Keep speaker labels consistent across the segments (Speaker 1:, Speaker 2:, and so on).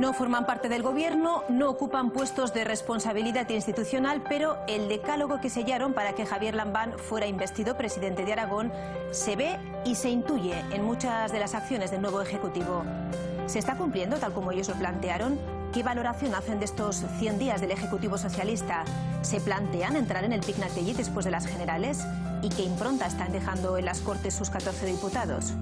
Speaker 1: No forman parte del gobierno, no ocupan puestos de responsabilidad institucional, pero el decálogo que sellaron para que Javier Lambán fuera investido presidente de Aragón se ve y se intuye en muchas de las acciones del nuevo Ejecutivo. ¿Se está cumpliendo tal como ellos lo plantearon? ¿Qué valoración hacen de estos 100 días del Ejecutivo Socialista? ¿Se plantean entrar en el Pignatelli después de las generales? ¿Y qué impronta están dejando en las Cortes sus 14 diputados?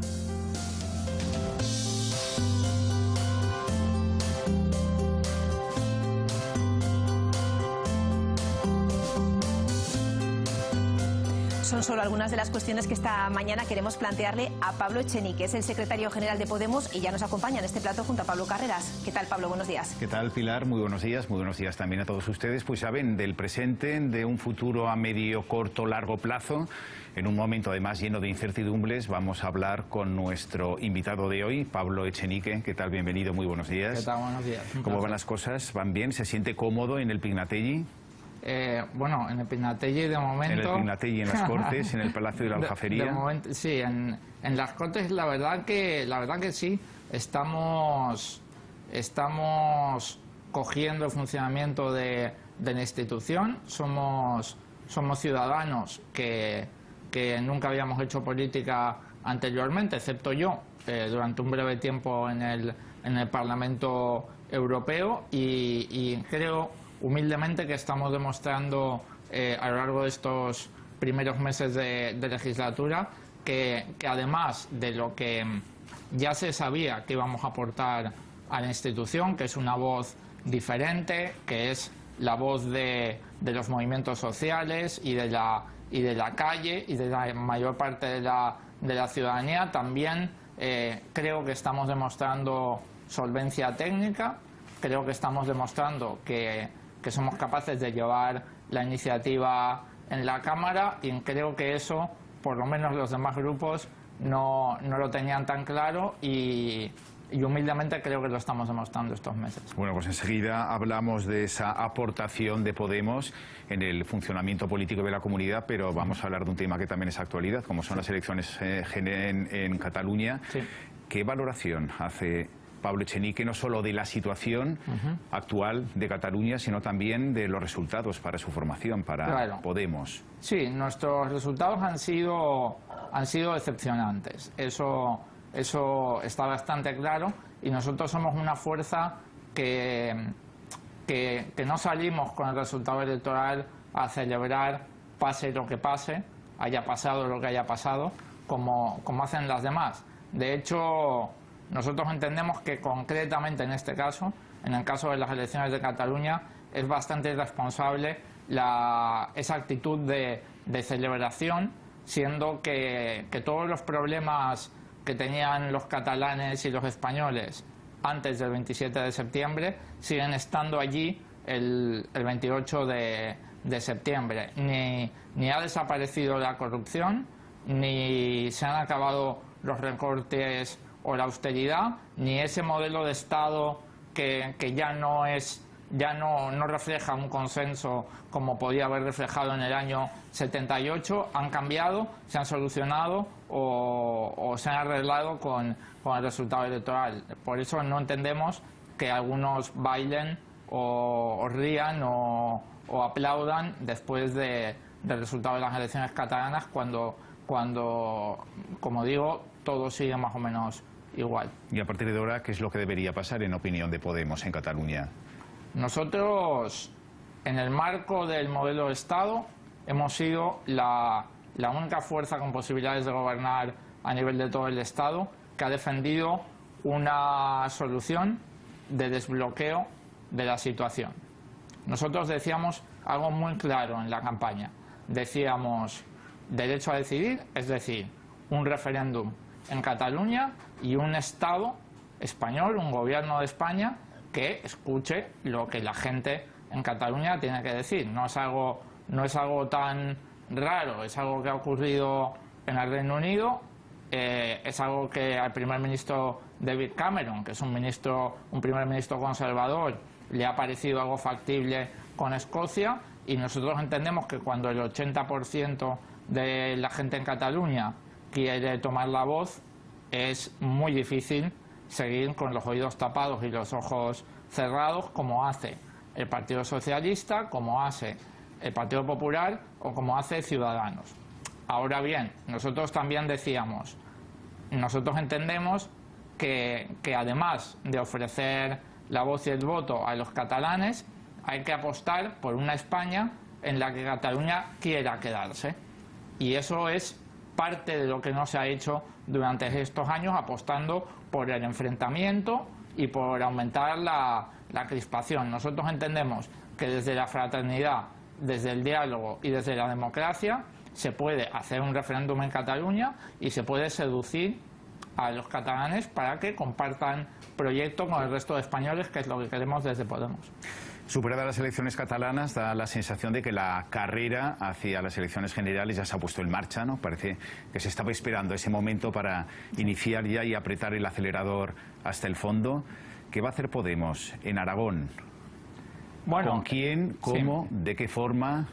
Speaker 1: Son solo algunas de las cuestiones que esta mañana queremos plantearle a Pablo Echenique, es el secretario general de Podemos y ya nos acompaña en este plato junto a Pablo Carreras. ¿Qué tal, Pablo? Buenos días.
Speaker 2: ¿Qué tal, Pilar? Muy buenos días también a todos ustedes. Pues saben del presente, de un futuro a medio, corto, largo plazo. En un momento además lleno de incertidumbres vamos a hablar con nuestro invitado de hoy, Pablo Echenique. ¿Qué tal? Bienvenido, muy buenos días.
Speaker 3: ¿Qué tal? Buenos días.
Speaker 2: ¿Cómo van las cosas? ¿Van bien? ¿Se siente cómodo en el Pignatelli?
Speaker 3: Bueno, en el Pignatelli de momento...
Speaker 2: En el Pignatelli, en las Cortes, en el Palacio de la Aljafería.
Speaker 3: De momento, sí, en las Cortes la verdad que sí, estamos cogiendo el funcionamiento de la institución, somos ciudadanos que nunca habíamos hecho política anteriormente, excepto yo, durante un breve tiempo en el Parlamento Europeo y creo humildemente que estamos demostrando a lo largo de estos primeros meses de legislatura que además de lo que ya se sabía que íbamos a aportar a la institución, que es una voz diferente, que es la voz de los movimientos sociales y de la calle y de la mayor parte de la ciudadanía, también creo que estamos demostrando solvencia técnica, creo que estamos demostrando que somos capaces de llevar la iniciativa en la Cámara y creo que eso, por lo menos los demás grupos, no lo tenían tan claro y humildemente creo que lo estamos demostrando estos meses.
Speaker 2: Bueno, pues enseguida hablamos de esa aportación de Podemos en el funcionamiento político de la comunidad, pero vamos a hablar de un tema que también es actualidad, como son las elecciones en Cataluña.
Speaker 3: Sí.
Speaker 2: ¿Qué valoración hace Pablo Echenique no solo de la situación actual de Cataluña, sino también de los resultados para su formación, para Podemos?
Speaker 3: Sí, nuestros resultados han sido decepcionantes. Eso está bastante claro y nosotros somos una fuerza que no salimos con el resultado electoral a celebrar pase lo que pase, haya pasado lo que haya pasado, como hacen las demás. De hecho, nosotros entendemos que concretamente en este caso, en el caso de las elecciones de Cataluña, es bastante irresponsable esa actitud de celebración, siendo que todos los problemas que tenían los catalanes y los españoles antes del 27 de septiembre siguen estando allí el 28 de septiembre. Ni ha desaparecido la corrupción, ni se han acabado los recortes o la austeridad, ni ese modelo de Estado que ya no refleja un consenso como podía haber reflejado en el año 78, han cambiado, se han solucionado o se han arreglado con el resultado electoral. Por eso no entendemos que algunos bailen o rían o aplaudan después del resultado de las elecciones catalanas cuando, como digo, todo sigue más o menos igual.
Speaker 2: Y a partir de ahora, ¿qué es lo que debería pasar en opinión de Podemos en Cataluña?
Speaker 3: Nosotros, en el marco del modelo de Estado, hemos sido la única fuerza con posibilidades de gobernar a nivel de todo el Estado que ha defendido una solución de desbloqueo de la situación. Nosotros decíamos algo muy claro en la campaña. Decíamos derecho a decidir, es decir, un referéndum en Cataluña y un Estado español, un gobierno de España que escuche lo que la gente en Cataluña tiene que decir. No es algo tan raro, es algo que ha ocurrido en el Reino Unido, es algo que al primer ministro David Cameron, que es un primer ministro conservador, le ha parecido algo factible con Escocia, y nosotros entendemos que cuando el 80% de la gente en Cataluña quiere tomar la voz, es muy difícil seguir con los oídos tapados y los ojos cerrados, como hace el Partido Socialista, como hace el Partido Popular o como hace Ciudadanos. Ahora bien, nosotros también decíamos, nosotros entendemos que además de ofrecer la voz y el voto a los catalanes, hay que apostar por una España en la que Cataluña quiera quedarse. Y eso es parte de lo que no se ha hecho durante estos años, apostando por el enfrentamiento y por aumentar la crispación. Nosotros entendemos que desde la fraternidad, desde el diálogo y desde la democracia se puede hacer un referéndum en Cataluña y se puede seducir a los catalanes para que compartan proyecto con el resto de españoles, que es lo que queremos desde Podemos.
Speaker 2: Superadas las elecciones catalanas, da la sensación de que la carrera hacia las elecciones generales ya se ha puesto en marcha, ¿no? Parece que se estaba esperando ese momento para iniciar ya y apretar el acelerador hasta el fondo. ¿Qué va a hacer Podemos en Aragón?
Speaker 3: Bueno,
Speaker 2: ¿con quién? ¿Cómo? Sí. ¿De qué forma?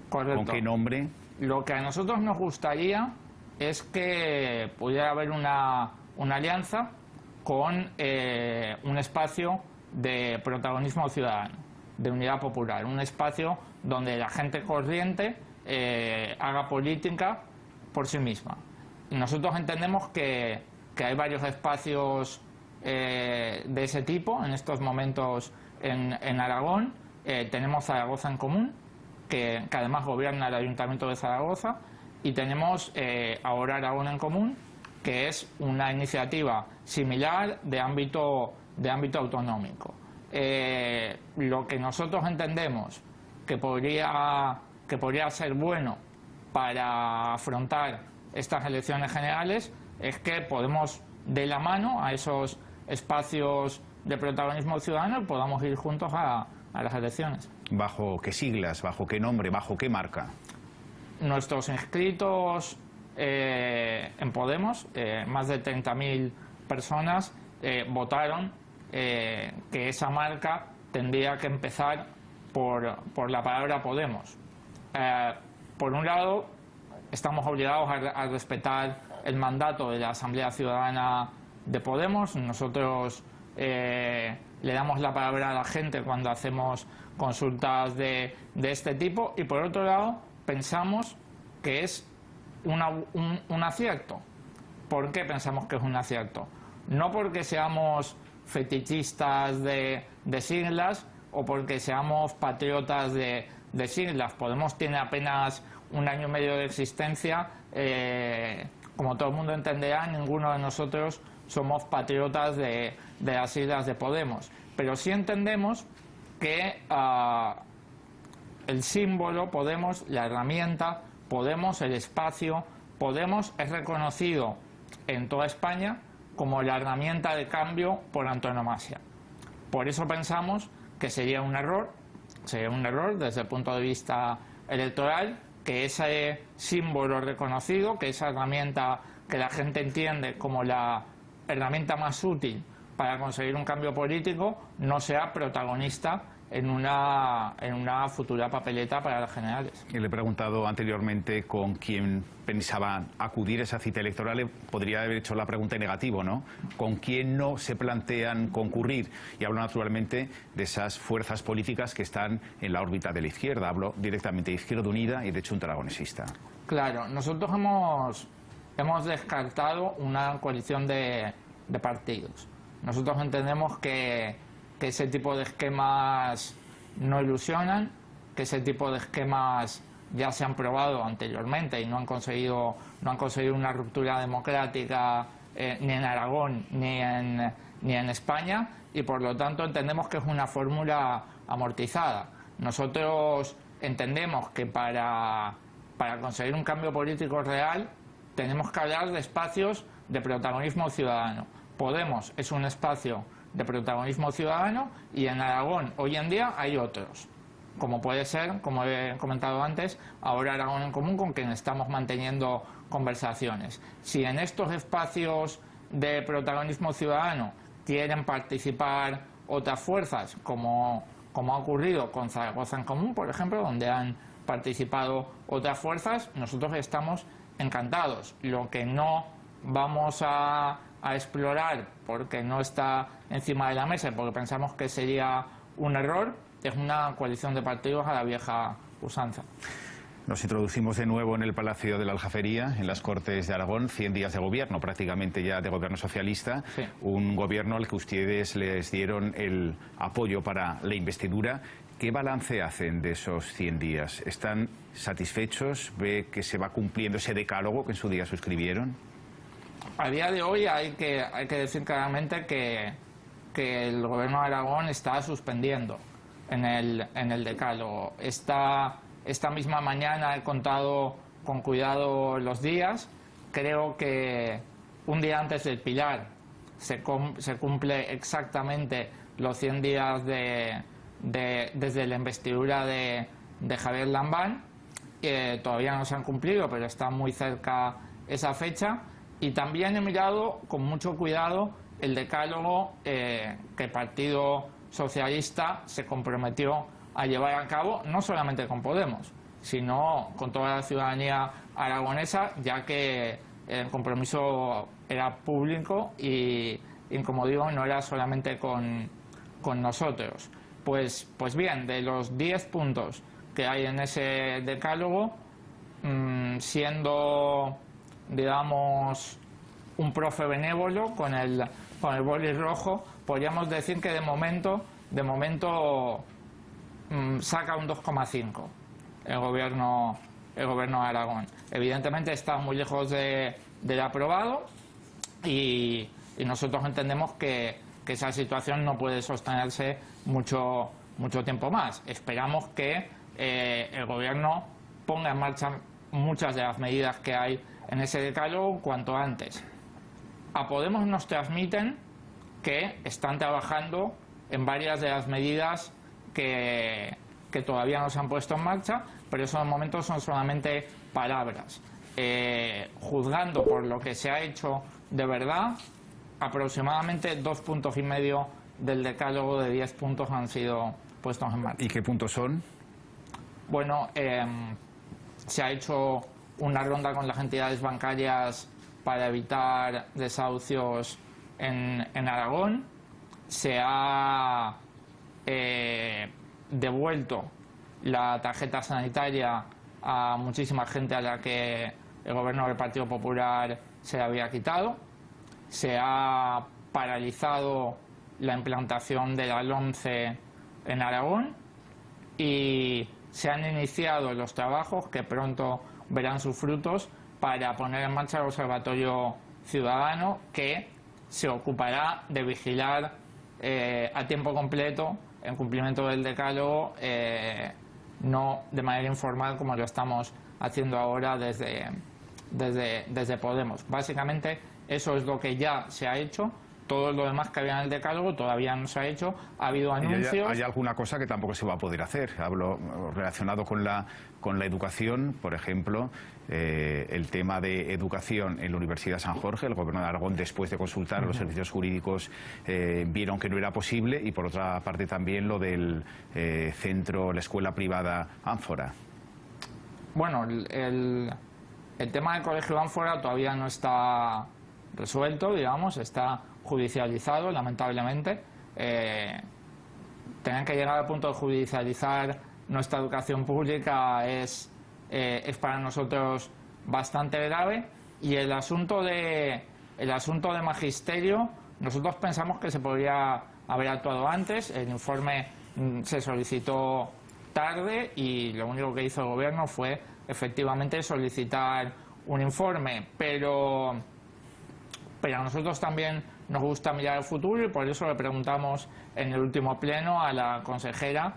Speaker 3: Correcto.
Speaker 2: ¿Con qué nombre?
Speaker 3: Lo que a nosotros nos gustaría es que pudiera haber una alianza con un espacio de protagonismo ciudadano, de unidad popular, un espacio donde la gente corriente haga política por sí misma. Y nosotros entendemos que hay varios espacios de ese tipo en estos momentos en Aragón. Tenemos Zaragoza en Común, que además gobierna el Ayuntamiento de Zaragoza, y tenemos ahora Aragón en Común, que es una iniciativa similar de ámbito autonómico. Lo que nosotros entendemos que podría ser bueno para afrontar estas elecciones generales es que podemos, de la mano a esos espacios de protagonismo ciudadano, y podamos ir juntos a las elecciones.
Speaker 2: ¿Bajo qué siglas? ¿Bajo qué nombre? ¿Bajo qué marca?
Speaker 3: Nuestros inscritos en Podemos, más de 30.000 personas, votaron que esa marca tendría que empezar por la palabra Podemos. Por un lado, estamos obligados a respetar el mandato de la Asamblea Ciudadana de Podemos. Nosotros le damos la palabra a la gente cuando hacemos consultas de este tipo, y por otro lado pensamos que es un acierto. ¿Por qué pensamos que es un acierto? No porque seamos fetichistas de siglas o porque seamos patriotas de siglas. Podemos tiene apenas 1 año y medio de existencia. Como todo el mundo entenderá, ninguno de nosotros somos patriotas de las siglas de Podemos. Pero sí entendemos que el símbolo Podemos, la herramienta Podemos, el espacio Podemos, es reconocido en toda España como la herramienta de cambio por antonomasia. Por eso pensamos que sería un error desde el punto de vista electoral, que ese símbolo reconocido, que esa herramienta que la gente entiende como la herramienta más útil para conseguir un cambio político, no sea protagonista en una futura papeleta para las generales.
Speaker 2: Y le he preguntado anteriormente con quién pensaba acudir a esa cita electoral. Podría haber hecho la pregunta en negativo, ¿no? ¿Con quién no se plantean concurrir? Y hablo naturalmente de esas fuerzas políticas que están en la órbita de la izquierda. Hablo directamente de Izquierda Unida y de Junta Aragonesista.
Speaker 3: Claro, nosotros hemos descartado una coalición de partidos. Nosotros entendemos que ese tipo de esquemas no ilusionan, que ese tipo de esquemas ya se han probado anteriormente y no han conseguido una ruptura democrática ni en Aragón ni en España, y por lo tanto entendemos que es una fórmula amortizada. Nosotros entendemos que para conseguir un cambio político real tenemos que hablar de espacios de protagonismo ciudadano. Podemos es un espacio de protagonismo ciudadano, y en Aragón hoy en día hay otros, como puede ser, como he comentado antes, ahora Aragón en Común, con quien estamos manteniendo conversaciones. Si en estos espacios de protagonismo ciudadano quieren participar otras fuerzas, como ha ocurrido con Zaragoza en Común, por ejemplo, donde han participado otras fuerzas, nosotros estamos encantados. Lo que no vamos a a explorar porque no está encima de la mesa, porque pensamos que sería un error, es una coalición de partidos a la vieja usanza.
Speaker 2: Nos introducimos de nuevo en el Palacio de la Aljafería, en las Cortes de Aragón, 100 días de gobierno, prácticamente ya de gobierno socialista, sí. Un gobierno al que ustedes les dieron el apoyo para la investidura. ¿Qué balance hacen de esos 100 días? ¿Están satisfechos? ¿Ve que se va cumpliendo ese decálogo que en su día suscribieron?
Speaker 3: A día de hoy hay que decir claramente que el gobierno de Aragón está suspendiendo en el decálogo. Esta misma mañana he contado con cuidado los días. Creo que un día antes del Pilar se cumple exactamente los 100 días desde la investidura de Javier Lambán. Todavía no se han cumplido, pero está muy cerca esa fecha. Y también he mirado con mucho cuidado el decálogo que el Partido Socialista se comprometió a llevar a cabo, no solamente con Podemos, sino con toda la ciudadanía aragonesa, ya que el compromiso era público y como digo, no era solamente con nosotros. Pues bien, de los 10 puntos que hay en ese decálogo, siendo, digamos, un profe benévolo con el boli rojo, podríamos decir que de momento saca un 2,5 el gobierno de Aragón. Evidentemente está muy lejos del aprobado y nosotros entendemos que esa situación no puede sostenerse mucho tiempo más. Esperamos que el gobierno ponga en marcha muchas de las medidas que hay en ese decálogo cuanto antes. A Podemos nos transmiten que están trabajando en varias de las medidas que todavía no se han puesto en marcha, pero esos momentos son solamente palabras. Juzgando por lo que se ha hecho de verdad, aproximadamente 2,5 puntos del decálogo de 10 puntos han sido puestos en marcha.
Speaker 2: ¿Y qué puntos son?
Speaker 3: Bueno, se ha hecho una ronda con las entidades bancarias para evitar desahucios en Aragón. Se ha devuelto la tarjeta sanitaria a muchísima gente a la que el gobierno del Partido Popular se había quitado. Se ha paralizado la implantación de la LOMCE en Aragón y se han iniciado los trabajos que pronto verán sus frutos para poner en marcha el Observatorio Ciudadano, que se ocupará de vigilar a tiempo completo en cumplimiento del decálogo, no de manera informal como lo estamos haciendo ahora desde Podemos. Básicamente eso es lo que ya se ha hecho. Todo lo demás que había en el decálogo todavía no se ha hecho. Ha habido anuncios.
Speaker 2: ¿Hay alguna cosa que tampoco se va a poder hacer? Hablo relacionado con la educación, por ejemplo, el tema de educación en la Universidad San Jorge. El Gobierno de Aragón, después de consultar a los servicios jurídicos, vieron que no era posible. Y por otra parte también lo del centro, la escuela privada Ánfora.
Speaker 3: Bueno, el tema del colegio Ánfora todavía no está resuelto, digamos, está judicializado, lamentablemente. Tener que llegar al punto de judicializar nuestra educación pública es para nosotros bastante grave. Y el asunto de magisterio, nosotros pensamos que se podría haber actuado antes. El informe se solicitó tarde y lo único que hizo el gobierno fue efectivamente solicitar un informe, pero a nosotros también nos gusta mirar al futuro y por eso le preguntamos en el último pleno a la consejera,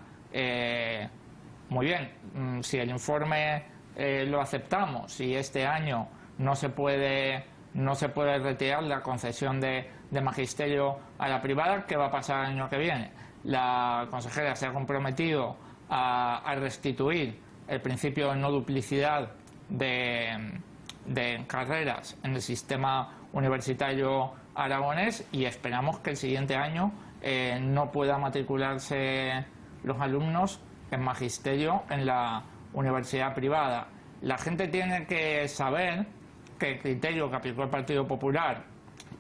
Speaker 3: muy bien, si el informe lo aceptamos, si este año no se puede retirar la concesión de magisterio a la privada, ¿qué va a pasar el año que viene? La consejera se ha comprometido a restituir el principio de no duplicidad de carreras en el sistema universitario aragonés y esperamos que el siguiente año no puedan matricularse los alumnos en magisterio en la universidad privada. La gente tiene que saber que el criterio que aplicó el Partido Popular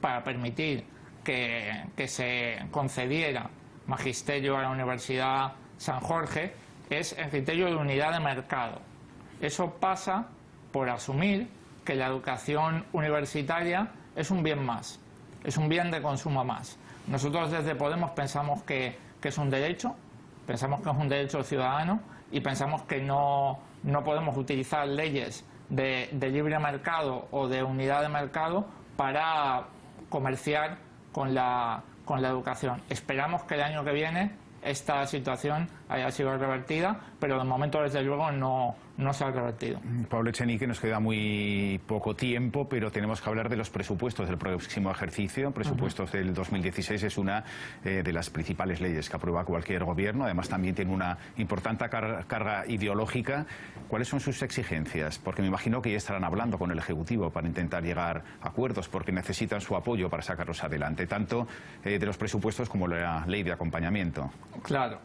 Speaker 3: para permitir que se concediera magisterio a la Universidad San Jorge es el criterio de unidad de mercado. Eso pasa por asumir que la educación universitaria es un bien más, es un bien de consumo más. Nosotros desde Podemos pensamos que es un derecho, pensamos que es un derecho ciudadano y pensamos que no podemos utilizar leyes de libre mercado o de unidad de mercado para comerciar con la educación. Esperamos que el año que viene esta situación haya sido revertida, pero de momento, desde luego, no se ha revertido.
Speaker 2: Pablo Echenique, nos queda muy poco tiempo, pero tenemos que hablar de los presupuestos del próximo ejercicio. Presupuestos del 2016 es una de las principales leyes que aprueba cualquier gobierno. Además, también tiene una importante carga ideológica. ¿Cuáles son sus exigencias? Porque me imagino que ya estarán hablando con el Ejecutivo para intentar llegar a acuerdos, porque necesitan su apoyo para sacarlos adelante, tanto de los presupuestos como la ley de acompañamiento.
Speaker 3: Claro.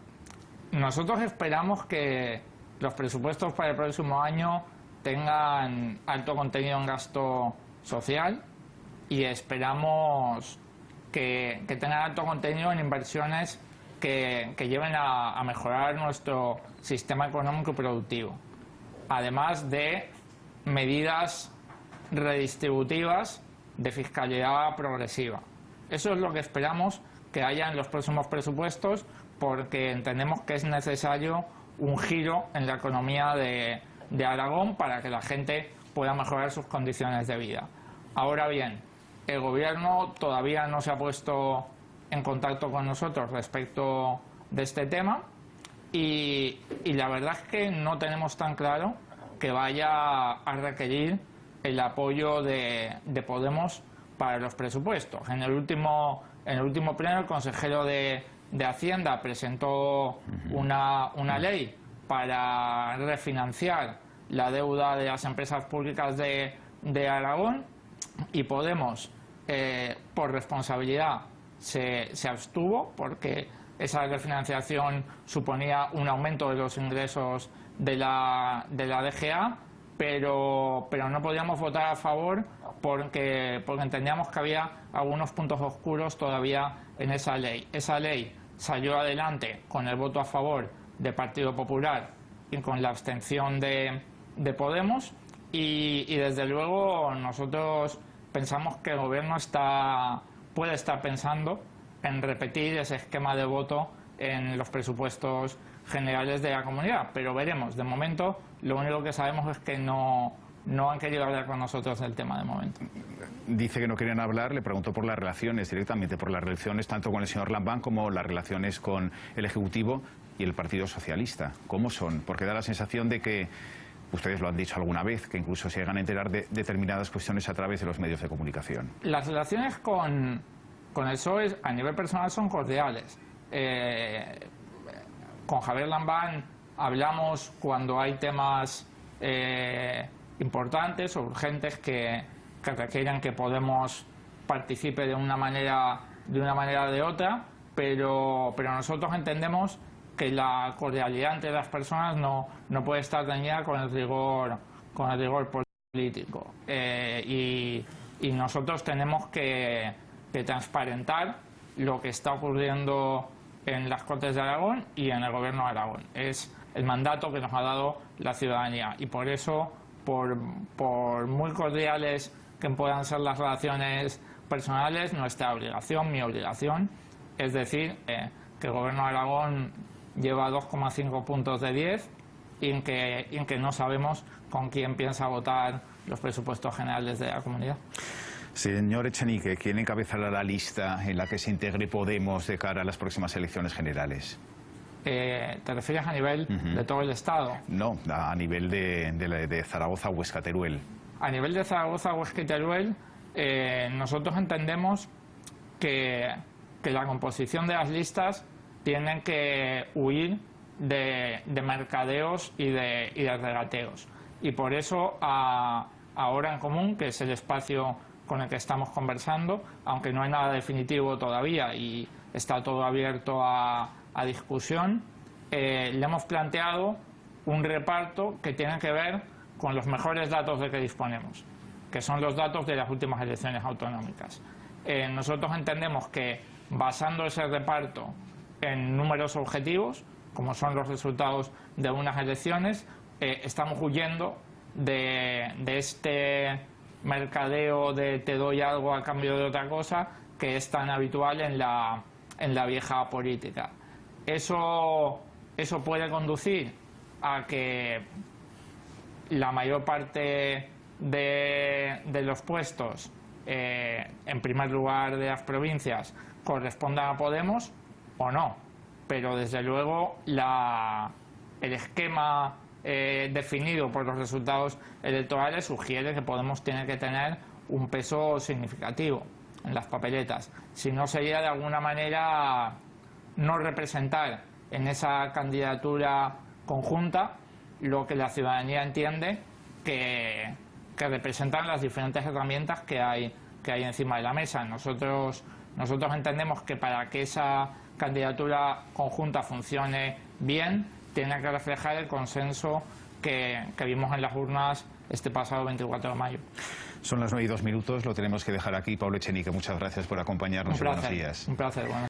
Speaker 3: Nosotros esperamos que los presupuestos para el próximo año tengan alto contenido en gasto social y esperamos que tengan alto contenido en inversiones que lleven a mejorar nuestro sistema económico y productivo, además de medidas redistributivas de fiscalidad progresiva. Eso es lo que esperamos que haya en los próximos presupuestos, porque entendemos que es necesario un giro en la economía de Aragón para que la gente pueda mejorar sus condiciones de vida. Ahora bien, el Gobierno todavía no se ha puesto en contacto con nosotros respecto de este tema y la verdad es que no tenemos tan claro que vaya a requerir el apoyo de Podemos para los presupuestos. En el último pleno, el consejero de Hacienda presentó una ley para refinanciar la deuda de las empresas públicas de Aragón y Podemos, por responsabilidad, se abstuvo porque esa refinanciación suponía un aumento de los ingresos de la DGA, pero no podíamos votar a favor porque entendíamos que había algunos puntos oscuros todavía en esa ley. Esa ley salió adelante con el voto a favor del Partido Popular y con la abstención de Podemos y desde luego nosotros pensamos que el Gobierno puede estar pensando en repetir ese esquema de voto en los presupuestos generales de la comunidad, pero veremos. De momento, lo único que sabemos es que no han querido hablar con nosotros del tema de momento.
Speaker 2: Dice que no querían hablar, le pregunto por las relaciones, directamente por las relaciones tanto con el señor Lambán como las relaciones con el Ejecutivo y el Partido Socialista. ¿Cómo son? Porque da la sensación de que, ustedes lo han dicho alguna vez, que incluso se llegan a enterar de determinadas cuestiones a través de los medios de comunicación.
Speaker 3: Las relaciones con el PSOE a nivel personal son cordiales. Con Javier Lambán hablamos cuando hay temas importantes o urgentes que requieren que Podemos participe de una manera o de otra, pero nosotros entendemos que la cordialidad entre las personas no puede estar dañada con el rigor político. Y nosotros tenemos que transparentar lo que está ocurriendo en las Cortes de Aragón y en el Gobierno de Aragón. Es el mandato que nos ha dado la ciudadanía y por eso, por muy cordiales que puedan ser las relaciones personales, nuestra obligación, mi obligación, es decir, que el Gobierno de Aragón lleva 2,5 puntos de 10 y en que no sabemos con quién piensa votar los presupuestos generales de la comunidad.
Speaker 2: Señor Echenique, ¿quién encabezará la lista en la que se integre Podemos de cara a las próximas elecciones generales?
Speaker 3: ¿Te refieres a nivel de todo el Estado?
Speaker 2: No, a nivel de Zaragoza, Huesca, Teruel.
Speaker 3: A nivel de Zaragoza, Huesca y Teruel, nosotros entendemos que la composición de las listas tiene que huir de mercadeos y de regateos. Y por eso, ahora en común, que es el espacio con el que estamos conversando, aunque no hay nada definitivo todavía y está todo abierto a discusión, le hemos planteado un reparto que tiene que ver con los mejores datos de que disponemos, que son los datos de las últimas elecciones autonómicas. Nosotros entendemos que basando ese reparto en números objetivos, como son los resultados de unas elecciones, estamos huyendo de este mercadeo de te doy algo a cambio de otra cosa que es tan habitual en la vieja política. Eso puede conducir a que la mayor parte de los puestos, en primer lugar de las provincias, correspondan a Podemos o no. Pero desde luego el esquema definido por los resultados electorales sugiere que Podemos tiene que tener un peso significativo en las papeletas. Si no, sería de alguna manera no representar en esa candidatura conjunta lo que la ciudadanía entiende que representan las diferentes herramientas que hay encima de la mesa. Nosotros entendemos que para que esa candidatura conjunta funcione bien, tiene que reflejar el consenso que vimos en las urnas este pasado 24 de mayo.
Speaker 2: Son las 9:02, lo tenemos que dejar aquí. Pablo Echenique, muchas gracias por acompañarnos.
Speaker 3: Un placer,
Speaker 2: buenos días.
Speaker 3: Un placer.